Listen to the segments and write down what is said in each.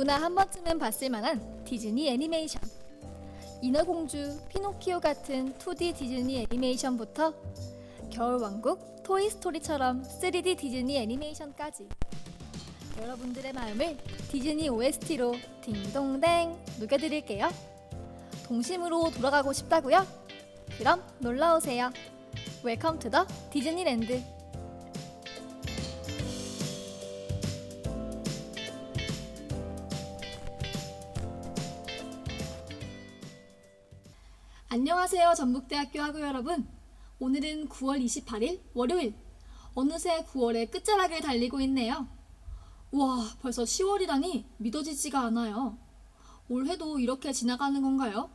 누구나 한 번쯤은 봤을 만한 디즈니 애니메이션. 인어공주, 피노키오 같은 2D 디즈니 애니메이션부터 겨울왕국, 토이스토리처럼 3D 디즈니 애니메이션까지 여러분들의 마음을 디즈니 OST로 딩동댕 녹여드릴게요. 동심으로 돌아가고 싶다고요? 그럼 놀러오세요. 웰컴 투 더 디즈니랜드. 안녕하세요, 전북대학교 학우 여러분. 오늘은 9월 28일 월요일. 어느새 9월의 끝자락을 달리고 있네요. 우와, 벌써 10월이라니 믿어지지가 않아요. 올해도 이렇게 지나가는 건가요?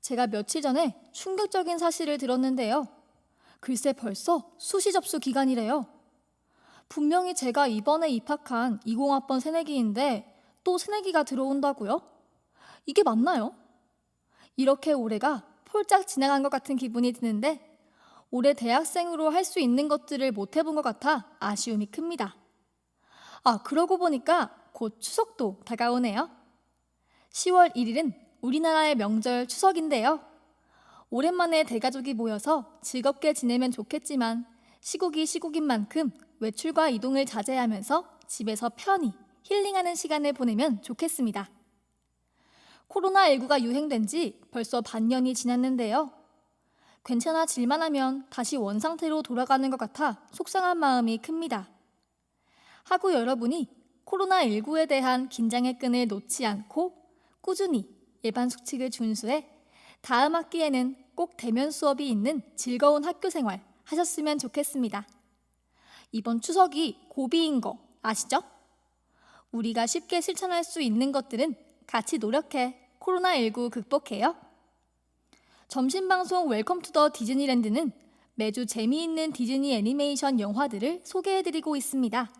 제가 며칠 전에 충격적인 사실을 들었는데요. 글쎄 벌써 수시 접수 기간이래요. 분명히 제가 이번에 입학한 20학번 새내기인데 또 새내기가 들어온다고요? 이게 맞나요? 이렇게 올해가 폴짝 지나간 것 같은 기분이 드는데 올해 대학생으로 할 수 있는 것들을 못 해본 것 같아 아쉬움이 큽니다. 그러고 보니까 곧 추석도 다가오네요. 10월 1일은 우리나라의 명절 추석인데요. 오랜만에 대가족이 모여서 즐겁게 지내면 좋겠지만 시국이 시국인 만큼 외출과 이동을 자제하면서 집에서 편히 힐링하는 시간을 보내면 좋겠습니다. 코로나19가 유행된 지 벌써 반년이 지났는데요. 괜찮아질만 하면 다시 원상태로 돌아가는 것 같아 속상한 마음이 큽니다. 하고 여러분이 코로나19에 대한 긴장의 끈을 놓지 않고 꾸준히 예방 수칙을 준수해 다음 학기에는 꼭 대면 수업이 있는 즐거운 학교 생활 하셨으면 좋겠습니다. 이번 추석이 고비인 거 아시죠? 우리가 쉽게 실천할 수 있는 것들은 같이 노력해 코로나19 극복해요. 점심방송 웰컴 투 더 디즈니랜드는 매주 재미있는 디즈니 애니메이션 영화들을 소개해드리고 있습니다.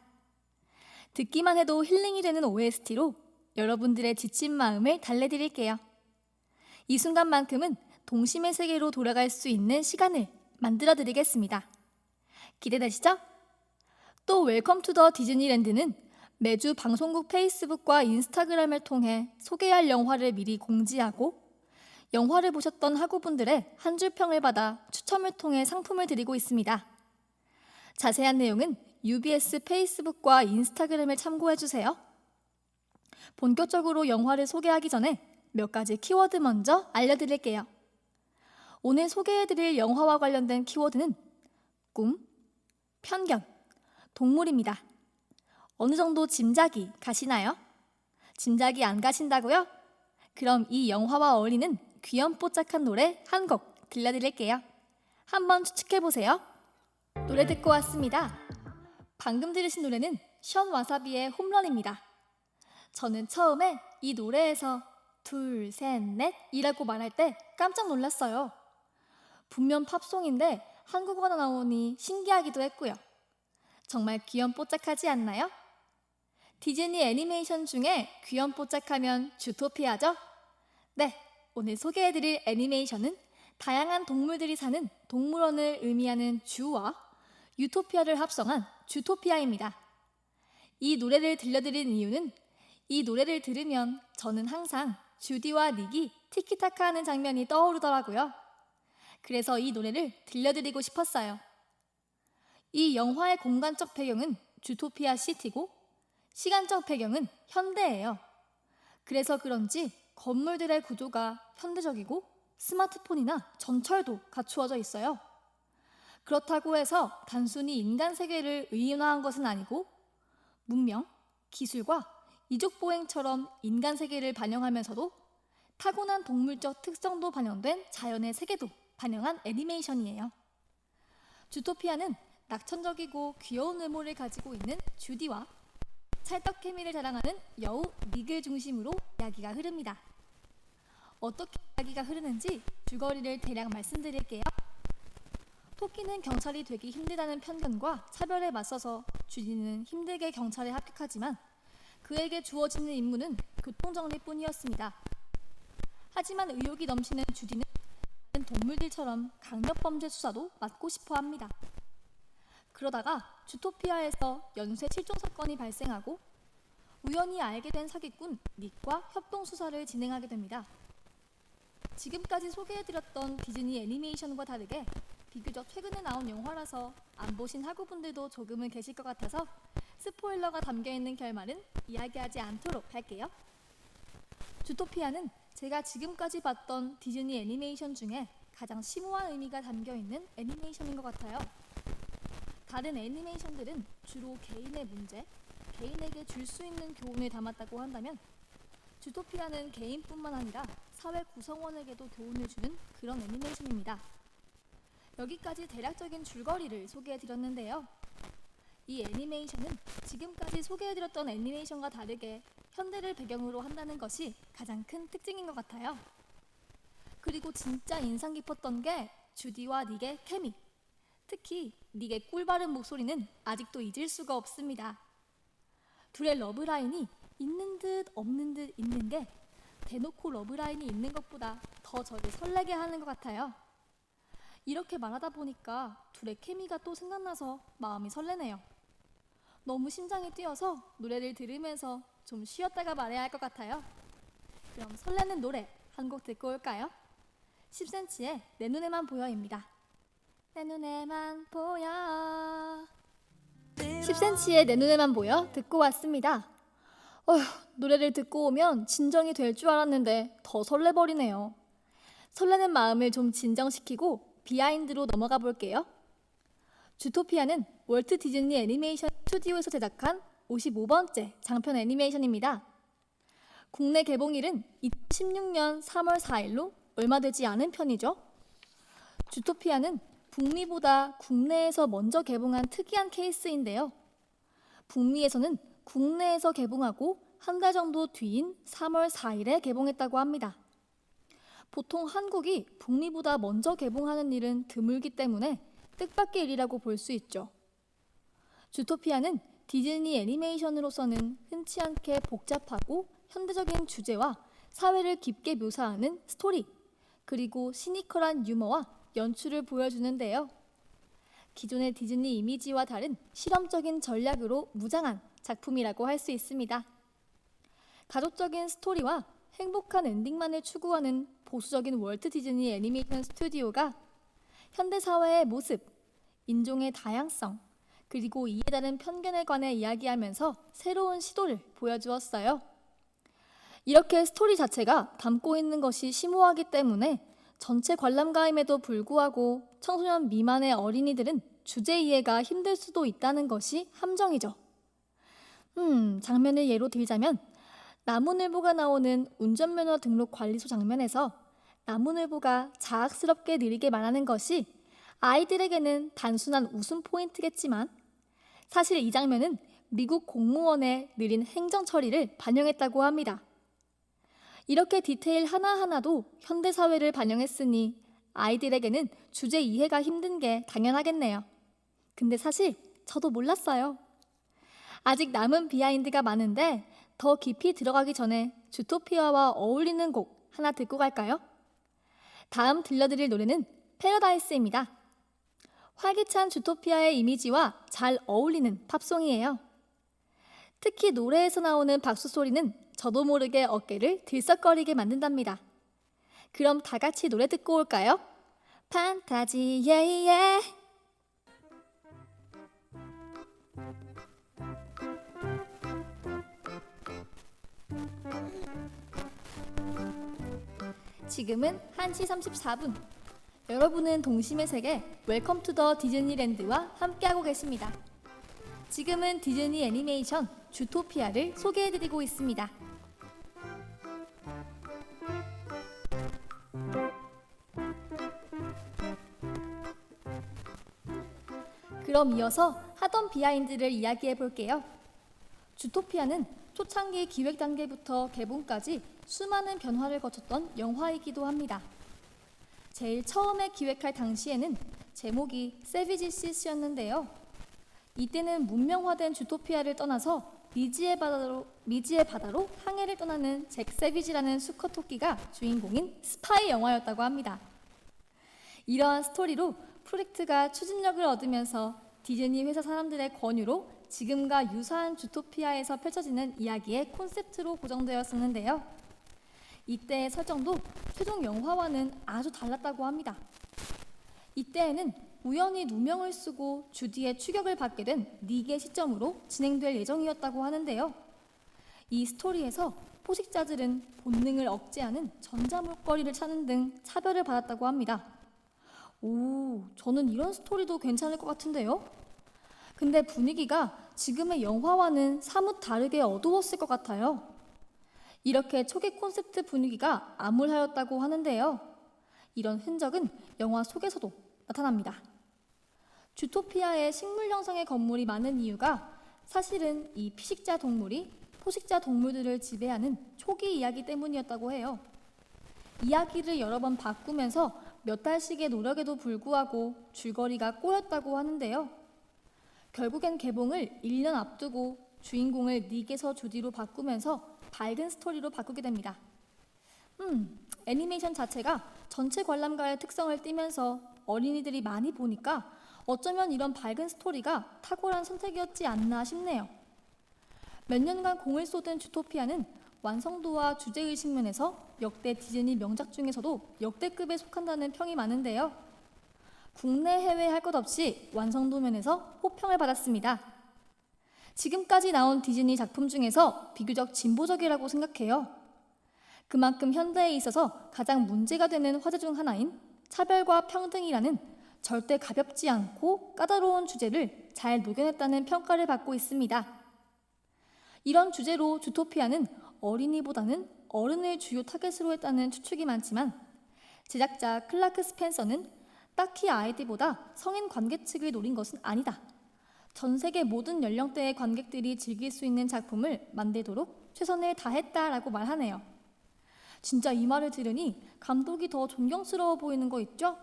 듣기만 해도 힐링이 되는 OST로 여러분들의 지친 마음을 달래드릴게요. 이 순간만큼은 동심의 세계로 돌아갈 수 있는 시간을 만들어드리겠습니다. 기대되시죠? 또 웰컴 투 더 디즈니랜드는 매주 방송국 페이스북과 인스타그램을 통해 소개할 영화를 미리 공지하고 영화를 보셨던 학우분들의 한 줄 평을 받아 추첨을 통해 상품을 드리고 있습니다. 자세한 내용은 UBS 페이스북과 인스타그램을 참고해주세요. 본격적으로 영화를 소개하기 전에 몇 가지 키워드 먼저 알려드릴게요. 오늘 소개해드릴 영화와 관련된 키워드는 꿈, 편견, 동물입니다. 어느 정도 짐작이 가시나요? 짐작이 안 가신다고요? 그럼 이 영화와 어울리는 귀염뽀짝한 노래 한 곡 들려드릴게요. 한번 추측해보세요. 노래 듣고 왔습니다. 방금 들으신 노래는 션 와사비의 홈런입니다. 저는 처음에 이 노래에서 둘, 셋, 넷 이라고 말할 때 깜짝 놀랐어요. 분명 팝송인데 한국어가 나오니 신기하기도 했고요. 정말 귀염뽀짝하지 않나요? 디즈니 애니메이션 중에 귀염뽀짝하면 주토피아죠? 네, 오늘 소개해드릴 애니메이션은 다양한 동물들이 사는 동물원을 의미하는 주와 유토피아를 합성한 주토피아입니다. 이 노래를 들려드린 이유는 이 노래를 들으면 저는 항상 주디와 닉이 티키타카 하는 장면이 떠오르더라고요. 그래서 이 노래를 들려드리고 싶었어요. 이 영화의 공간적 배경은 주토피아 시티고 시간적 배경은 현대예요. 그래서 그런지 건물들의 구조가 현대적이고 스마트폰이나 전철도 갖추어져 있어요. 그렇다고 해서 단순히 인간 세계를 의인화한 것은 아니고 문명, 기술과 이족보행처럼 인간 세계를 반영하면서도 타고난 동물적 특성도 반영된 자연의 세계도 반영한 애니메이션이에요. 주토피아는 낙천적이고 귀여운 외모를 가지고 있는 주디와 찰떡 케미를 자랑하는 여우 닉을 중심으로 이야기가 흐릅니다. 어떻게 이야기가 흐르는지 줄거리를 대략 말씀드릴게요. 토끼는 경찰이 되기 힘들다는 편견과 차별에 맞서서 주디는 힘들게 경찰에 합격하지만 그에게 주어지는 임무는 교통정리뿐이었습니다. 하지만 의욕이 넘치는 주디는 다른 동물들처럼 강력범죄 수사도 맡고 싶어 합니다. 그러다가 주토피아에서 연쇄 실종 사건이 발생하고 우연히 알게 된 사기꾼 닉과 협동 수사를 진행하게 됩니다. 지금까지 소개해드렸던 디즈니 애니메이션과 다르게 비교적 최근에 나온 영화라서 안 보신 학우분들도 조금은 계실 것 같아서 스포일러가 담겨있는 결말은 이야기하지 않도록 할게요. 주토피아는 제가 지금까지 봤던 디즈니 애니메이션 중에 가장 심오한 의미가 담겨있는 애니메이션인 것 같아요. 다른 애니메이션들은 주로 개인의 문제, 개인에게 줄 수 있는 교훈을 담았다고 한다면 주토피아는 개인뿐만 아니라 사회 구성원에게도 교훈을 주는 그런 애니메이션입니다. 여기까지 대략적인 줄거리를 소개해드렸는데요. 이 애니메이션은 지금까지 소개해드렸던 애니메이션과 다르게 현대를 배경으로 한다는 것이 가장 큰 특징인 것 같아요. 그리고 진짜 인상 깊었던 게 주디와 닉의 케미. 특히 닉의 꿀바른 목소리는 아직도 잊을 수가 없습니다. 둘의 러브라인이 있는 듯 없는 듯 있는 게 대놓고 러브라인이 있는 것보다 더 저를 설레게 하는 것 같아요. 이렇게 말하다 보니까 둘의 케미가 또 생각나서 마음이 설레네요. 너무 심장이 뛰어서 노래를 들으면서 좀 쉬었다가 말해야 할 것 같아요. 그럼 설레는 노래 한 곡 듣고 올까요? 10cm의 내 눈에만 보여입니다. 내 눈에만 보여. 10cm의 내 눈에만 보여 듣고 왔습니다. 노래를 듣고 오면 진정이 될 줄 알았는데 더 설레버리네요. 설레는 마음을 좀 진정시키고 비하인드로 넘어가 볼게요. 주토피아는 월트 디즈니 애니메이션 스튜디오에서 제작한 55번째 장편 애니메이션입니다. 국내 개봉일은 2016년 3월 4일로 얼마 되지 않은 편이죠. 주토피아는 북미보다 국내에서 먼저 개봉한 특이한 케이스인데요. 북미에서는 국내에서 개봉하고 한 달 정도 뒤인 3월 4일에 개봉했다고 합니다. 보통 한국이 북미보다 먼저 개봉하는 일은 드물기 때문에 뜻밖의 일이라고 볼 수 있죠. 주토피아는 디즈니 애니메이션으로서는 흔치 않게 복잡하고 현대적인 주제와 사회를 깊게 묘사하는 스토리, 그리고 시니컬한 유머와 연출을 보여주는데요. 기존의 디즈니 이미지와 다른 실험적인 전략으로 무장한 작품이라고 할 수 있습니다. 가족적인 스토리와 행복한 엔딩만을 추구하는 보수적인 월트 디즈니 애니메이션 스튜디오가 현대사회의 모습, 인종의 다양성, 그리고 이에 따른 편견에 관해 이야기하면서 새로운 시도를 보여주었어요. 이렇게 스토리 자체가 담고 있는 것이 심오하기 때문에 전체 관람가임에도 불구하고 청소년 미만의 어린이들은 주제 이해가 힘들 수도 있다는 것이 함정이죠. 장면을 예로 들자면 나무늘보가 나오는 운전면허 등록 관리소 장면에서 나무늘보가 자학스럽게 느리게 말하는 것이 아이들에게는 단순한 웃음 포인트겠지만 사실 이 장면은 미국 공무원의 느린 행정 처리를 반영했다고 합니다. 이렇게 디테일 하나하나도 현대사회를 반영했으니 아이들에게는 주제 이해가 힘든 게 당연하겠네요. 근데 사실 저도 몰랐어요. 아직 남은 비하인드가 많은데 더 깊이 들어가기 전에 주토피아와 어울리는 곡 하나 듣고 갈까요? 다음 들려드릴 노래는 패러다이스입니다. 활기찬 주토피아의 이미지와 잘 어울리는 팝송이에요. 특히 노래에서 나오는 박수 소리는 저도 모르게 어깨를 들썩거리게 만든답니다. 그럼 다 같이 노래 듣고 올까요? 판타지 예예. 지금은 1시 34분. 여러분은 동심의 세계 웰컴 투 더 디즈니랜드와 함께하고 계십니다. 지금은 디즈니 애니메이션 주토피아를 소개해드리고 있습니다. 그럼 이어서 하던 비하인드를 이야기해 볼게요. 주토피아는 초창기 기획 단계부터 개봉까지 수많은 변화를 거쳤던 영화이기도 합니다. 제일 처음에 기획할 당시에는 제목이 세비지시스였는데요. 이때는 문명화된 주토피아를 떠나서 미지의 바다로 항해를 떠나는 잭 세비지라는 수컷 토끼가 주인공인 스파이 영화였다고 합니다. 이러한 스토리로 프로젝트가 추진력을 얻으면서 디즈니 회사 사람들의 권유로 지금과 유사한 주토피아에서 펼쳐지는 이야기의 콘셉트로 고정되었었는데요. 이때의 설정도 최종 영화와는 아주 달랐다고 합니다. 이때에는 우연히 누명을 쓰고 주디의 추격을 받게 된 닉의 시점으로 진행될 예정이었다고 하는데요. 이 스토리에서 포식자들은 본능을 억제하는 전자물거리를 찾는 등 차별을 받았다고 합니다. 오, 저는 이런 스토리도 괜찮을 것 같은데요? 근데 분위기가 지금의 영화와는 사뭇 다르게 어두웠을 것 같아요. 이렇게 초기 콘셉트 분위기가 암울하였다고 하는데요. 이런 흔적은 영화 속에서도 나타납니다. 주토피아의 식물 형상의 건물이 많은 이유가 사실은 이 피식자 동물이 포식자 동물들을 지배하는 초기 이야기 때문이었다고 해요. 이야기를 여러 번 바꾸면서 몇 달씩의 노력에도 불구하고 줄거리가 꼬였다고 하는데요. 결국엔 개봉을 1년 앞두고 주인공을 닉에서 주디로 바꾸면서 밝은 스토리로 바꾸게 됩니다. 애니메이션 자체가 전체 관람가의 특성을 띠면서 어린이들이 많이 보니까 어쩌면 이런 밝은 스토리가 탁월한 선택이었지 않나 싶네요. 몇 년간 공을 쏟은 주토피아는 완성도와 주제의식 면에서 역대 디즈니 명작 중에서도 역대급에 속한다는 평이 많은데요. 국내 해외 할 것 없이 완성도 면에서 호평을 받았습니다. 지금까지 나온 디즈니 작품 중에서 비교적 진보적이라고 생각해요. 그만큼 현대에 있어서 가장 문제가 되는 화제 중 하나인 차별과 평등이라는 절대 가볍지 않고 까다로운 주제를 잘 녹여냈다는 평가를 받고 있습니다. 이런 주제로 주토피아는 어린이보다는 어른을 주요 타겟으로 했다는 추측이 많지만 제작자 클라크 스펜서는 딱히 아이들보다 성인 관객층을 노린 것은 아니다. 전 세계 모든 연령대의 관객들이 즐길 수 있는 작품을 만들도록 최선을 다했다라고 말하네요. 진짜 이 말을 들으니 감독이 더 존경스러워 보이는 거 있죠?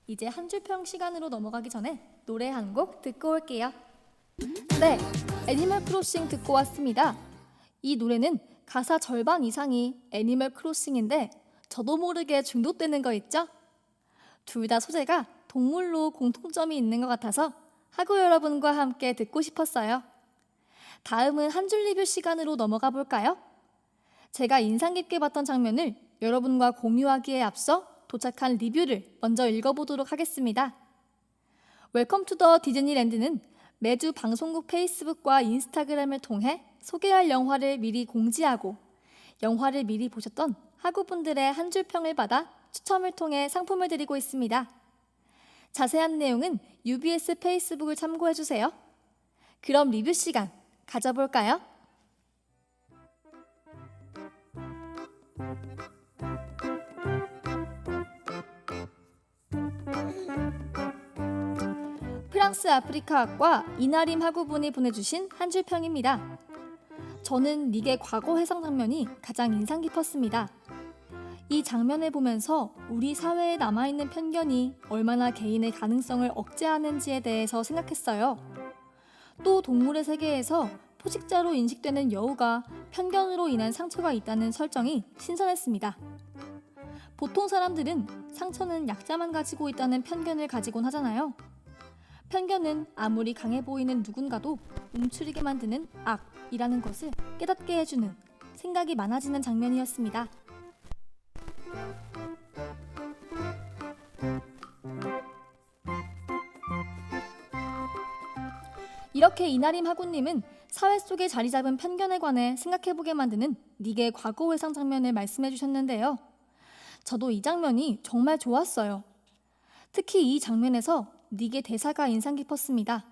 이제 한 줄 평 시간으로 넘어가기 전에 노래 한 곡 듣고 올게요. 네, 애니멀 크로싱 듣고 왔습니다. 이 노래는 가사 절반 이상이 애니멀 크로싱인데 저도 모르게 중독되는 거 있죠? 둘 다 소재가 동물로 공통점이 있는 것 같아서 하고 여러분과 함께 듣고 싶었어요. 다음은 한 줄 리뷰 시간으로 넘어가 볼까요? 제가 인상 깊게 봤던 장면을 여러분과 공유하기에 앞서 도착한 리뷰를 먼저 읽어보도록 하겠습니다. 웰컴 투 더 디즈니랜드는 매주 방송국 페이스북과 인스타그램을 통해 소개할 영화를 미리 공지하고 영화를 미리 보셨던 학우분들의 한 줄 평을 받아 추첨을 통해 상품을 드리고 있습니다. 자세한 내용은 UBS 페이스북을 참고해주세요. 그럼 리뷰 시간 가져볼까요? 프랑스 아프리카학과 이나림 학우분이 보내주신 한 줄 평입니다. 저는 닉의 과거 회상 장면이 가장 인상 깊었습니다. 이 장면을 보면서 우리 사회에 남아있는 편견이 얼마나 개인의 가능성을 억제하는지에 대해서 생각했어요. 또 동물의 세계에서 포식자로 인식되는 여우가 편견으로 인한 상처가 있다는 설정이 신선했습니다. 보통 사람들은 상처는 약자만 가지고 있다는 편견을 가지곤 하잖아요. 편견은 아무리 강해 보이는 누군가도 움츠리게 만드는 악이라는 것을 깨닫게 해주는 생각이 많아지는 장면이었습니다. 이렇게 이나림 학우님은 사회 속에 자리 잡은 편견에 관해 생각해보게 만드는 닉의 과거 회상 장면을 말씀해 주셨는데요. 저도 이 장면이 정말 좋았어요. 특히 이 장면에서 닉의 대사가 인상 깊었습니다.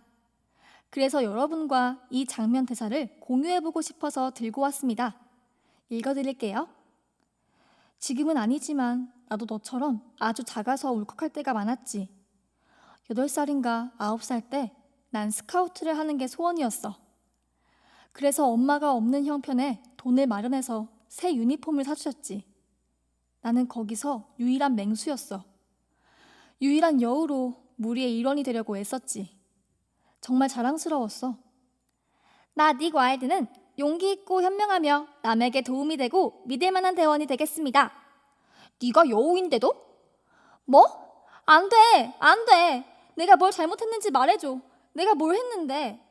그래서 여러분과 이 장면 대사를 공유해보고 싶어서 들고 왔습니다. 읽어드릴게요. 지금은 아니지만 나도 너처럼 아주 작아서 울컥할 때가 많았지. 8살인가 9살 때 난 스카우트를 하는 게 소원이었어. 그래서 엄마가 없는 형편에 돈을 마련해서 새 유니폼을 사주셨지. 나는 거기서 유일한 맹수였어. 유일한 여우로 무리의 일원이 되려고 애썼지. 정말 자랑스러웠어. 나 닉 와일드는 용기 있고 현명하며 남에게 도움이 되고 믿을 만한 대원이 되겠습니다. 네가 여우인데도? 뭐? 안 돼! 안 돼! 내가 뭘 잘못했는지 말해줘. 내가 뭘 했는데?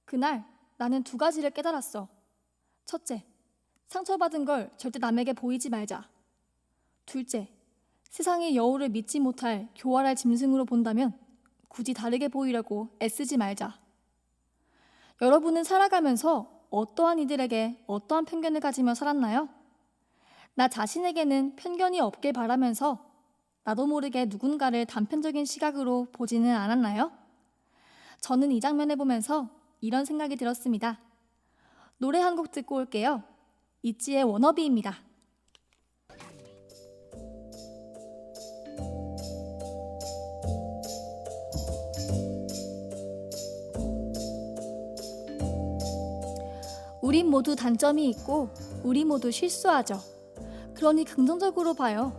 그날 나는 두 가지를 깨달았어. 첫째, 상처받은 걸 절대 남에게 보이지 말자. 둘째, 세상의 여우를 믿지 못할 교활할 짐승으로 본다면 굳이 다르게 보이려고 애쓰지 말자. 여러분은 살아가면서 어떠한 이들에게 어떠한 편견을 가지며 살았나요? 나 자신에게는 편견이 없길 바라면서 나도 모르게 누군가를 단편적인 시각으로 보지는 않았나요? 저는 이 장면을 보면서 이런 생각이 들었습니다. 노래 한 곡 듣고 올게요. 있지의 워너비입니다. 우린 모두 단점이 있고 우리 모두 실수하죠. 그러니 긍정적으로 봐요.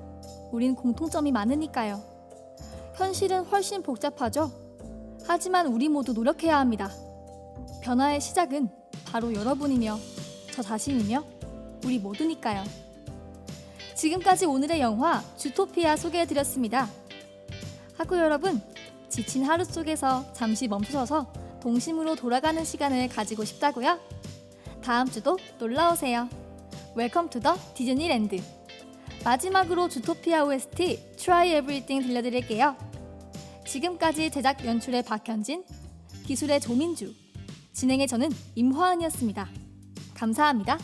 우린 공통점이 많으니까요. 현실은 훨씬 복잡하죠. 하지만 우리 모두 노력해야 합니다. 변화의 시작은 바로 여러분이며 저 자신이며 우리 모두니까요. 지금까지 오늘의 영화 주토피아 소개해드렸습니다. 학우 여러분, 지친 하루 속에서 잠시 멈춰서서 동심으로 돌아가는 시간을 가지고 싶다고요? 다음 주도 놀러오세요. 웰컴 투 더 디즈니랜드. 마지막으로 주토피아 OST Try Everything 들려드릴게요. 지금까지 제작 연출의 박현진, 기술의 조민주, 진행의 저는 임화은이었습니다. 감사합니다.